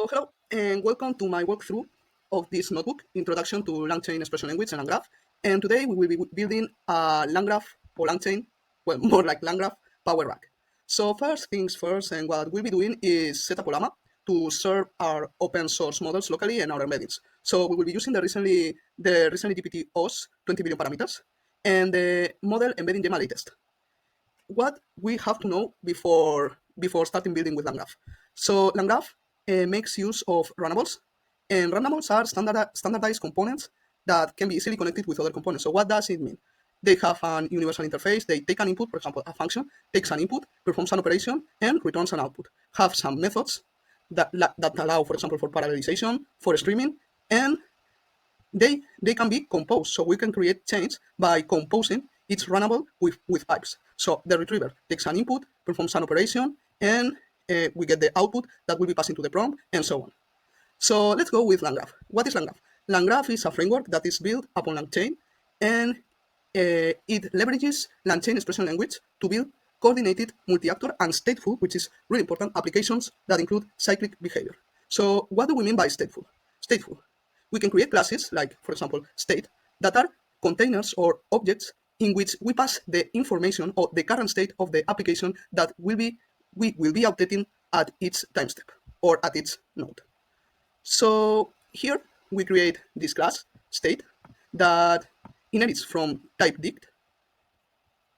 So hello and welcome to my walkthrough of this notebook, Introduction to LangChain Expression Language and LangGraph. And today we will be building a LangGraph or LangChain, well, more like LangGraph-powered rack. So first things first, and what we'll be doing is set up Olama to serve our open source models locally and our embeddings. So we will be using the recently GPT OS 20 billion parameters and the model embedding Gemma latest. What we have to know before starting building with LangGraph. So LangGraph makes use of runnables, and runnables are standardized components that can be easily connected with other components. So what does it mean? They have an universal interface. They take an input, for example, a function takes an input, performs an operation, and returns an output. Have some methods that allow, for example, for parallelization, for streaming, and they can be composed. So we can create chains by composing each runnable with pipes. So the retriever takes an input, performs an operation, and we get the output that will be passing to the prompt, and so on. So let's go with LangGraph. What is LangGraph? LangGraph is a framework that is built upon LangChain, and it leverages LangChain expression language to build coordinated, multi-actor, and stateful, which is really important, applications that include cyclic behavior. So what do we mean by stateful? Stateful. We can create classes, like, for example, state, that are containers or objects in which we pass the information or the current state of the application that we will be updating at each time step or at each node. So here we create this class, state, that inherits from type dict.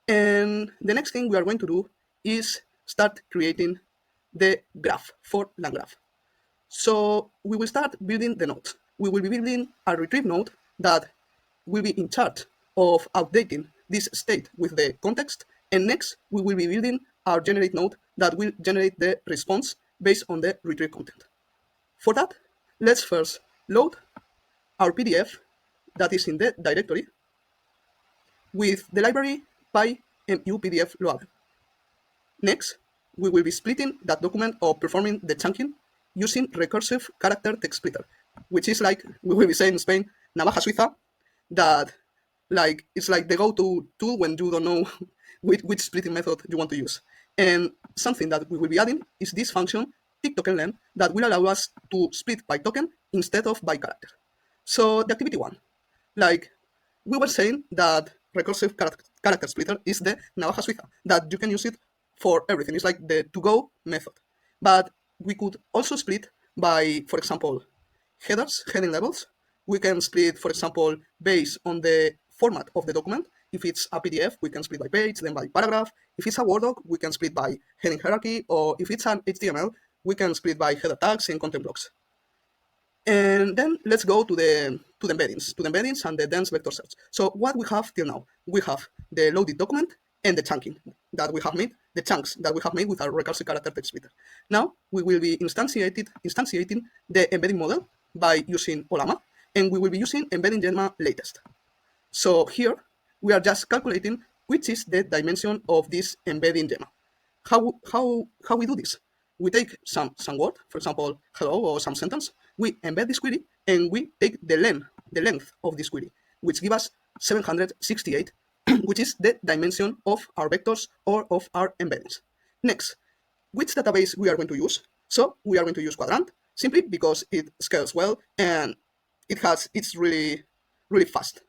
And the next thing we are going to do is start creating the graph for LangGraph. So we will start building the nodes. We will be building a retrieve node that will be in charge of updating this state with the context. And next, we will be building our generate node that will generate the response based on the retrieve content. For that, let's first load our PDF that is in the directory with the library PyMU PDF loader. Next, we will be splitting that document or performing the chunking using recursive character text splitter, which is like we will be saying in Spain, navaja suiza, that it's like the go-to tool when you don't know which splitting method you want to use. And something that we will be adding is this function, tick_token_len, that will allow us to split by token instead of by character. So the activity one, like we were saying that recursive character splitter is the navaja suiza, that you can use it for everything. It's like the to-go method. But we could also split by, for example, heading levels. We can split, for example, based on the format of the document. If it's a PDF, we can split by page, then by paragraph. If it's a Word doc, we can split by heading hierarchy, or if it's an HTML, we can split by header tags and content blocks. And then let's go to the embeddings and the dense vector search. So what we have till now, we have the loaded document and the chunking that we have made, the chunks that we have made with our recursive character text splitter. Now we will be instantiating the embedding model by using Olama, and we will be using embedding Gemma latest. So here we are just calculating which is the dimension of this embedding Gemma. How we do this? We take some word, for example, hello or some sentence. We embed this query and we take the length of this query, which gives us 768, which is the dimension of our vectors or of our embeddings. Next, which database we are going to use? So we are going to use Quadrant simply because it scales well and it's really fast.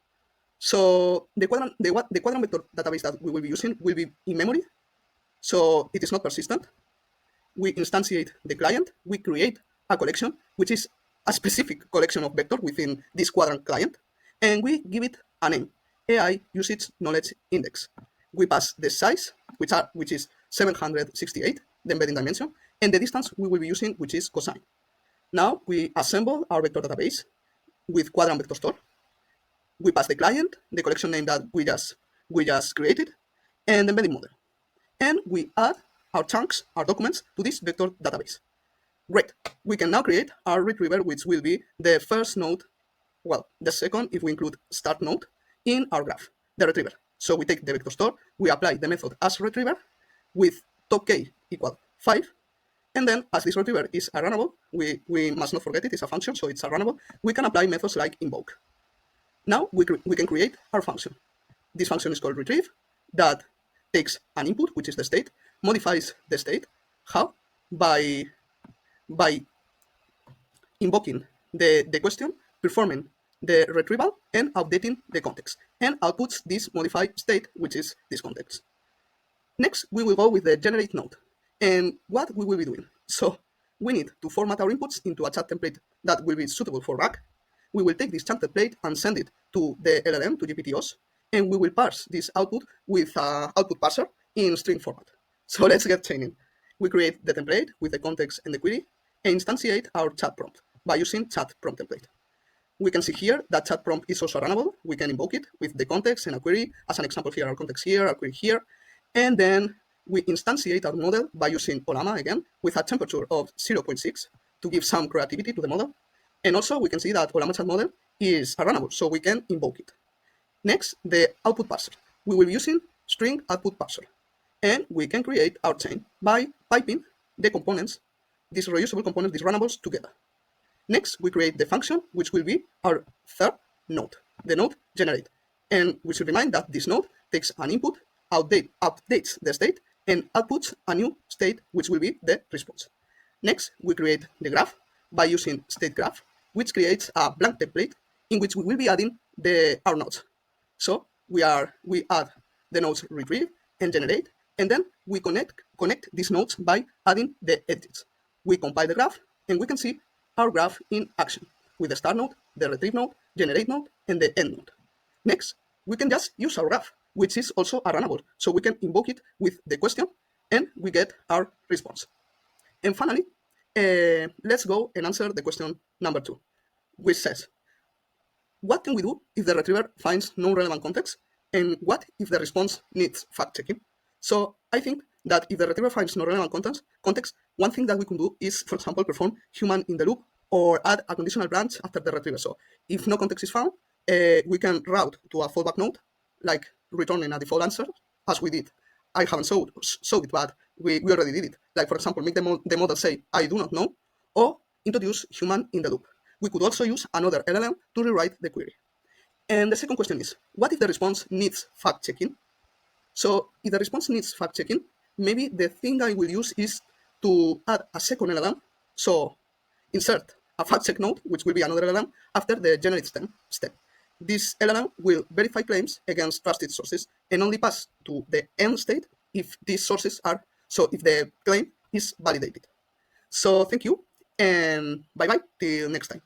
So the quadrant vector database that we will be using will be in memory, so it is not persistent. We instantiate the client, we create a collection, which is a specific collection of vectors within this Quadrant client, and we give it a name, AI Usage Knowledge Index. We pass the size, which is 768, the embedding dimension, and the distance we will be using, which is cosine. Now we assemble our vector database with Quadrant Vector Store. We pass the client, the collection name that we just created, and the embedding model. And we add our chunks, our documents, to this vector database. Great. We can now create our retriever, which will be the first node, well, the second if we include start node, in our graph, the retriever. So we take the vector store, we apply the method as retriever with top k equal 5, and then as this retriever is a runnable, we must not forget it is a function, so it's a runnable, we can apply methods like invoke. Now we can create our function. This function is called retrieve, that takes an input, which is the state, modifies the state. How? By invoking the question, performing the retrieval, and updating the context, and outputs this modified state, which is this context. Next, we will go with the generate node. And what we will be doing. So we need to format our inputs into a chat template that will be suitable for RAG. We will take this chat template and send it to the LLM, to GPTOs, and we will parse this output with an output parser in string format. So let's get training. We create the template with the context and the query, and instantiate our chat prompt by using chat prompt template. We can see here that chat prompt is also runnable. We can invoke it with the context and a query. As an example here, our context here, our query here. And then we instantiate our model by using Olama again with a temperature of 0.6 to give some creativity to the model. And also we can see that Olama chat model is runnable, so we can invoke it. Next, the output parser. We will be using string output parser. And we can create our chain by piping the components, these reusable components, these runnables together. Next, we create the function, which will be our third node, the node generate. And we should remind that this node takes an input, updates the state, and outputs a new state, which will be the response. Next, we create the graph by using state graph, which creates a blank template in which we will be adding our nodes. So we add the nodes retrieve and generate, and then we connect these nodes by adding the edges. We compile the graph, and we can see our graph in action with the start node, the retrieve node, generate node, and the end node. Next, we can just use our graph, which is also a runnable. So we can invoke it with the question, and we get our response. And finally, let's go and answer the question number 2, which says, what can we do if the retriever finds non-relevant context? And what if the response needs fact-checking? So I think that if the retriever finds non-relevant context, one thing that we can do is, for example, perform human in the loop or add a conditional branch after the retriever. So if no context is found, we can route to a fallback node, like returning a default answer, as we did. I haven't showed it, but we already did it. Like, for example, make the model say, I do not know, or introduce human in the loop. We could also use another LLM to rewrite the query. And the second question is, what if the response needs fact-checking? So if the response needs fact-checking, maybe the thing I will use is to add a second LLM. So insert a fact-check node, which will be another LLM, after the generate step. This LLM will verify claims against trusted sources and only pass to the end state if these sources are, so if the claim is validated. So thank you, and bye-bye till next time.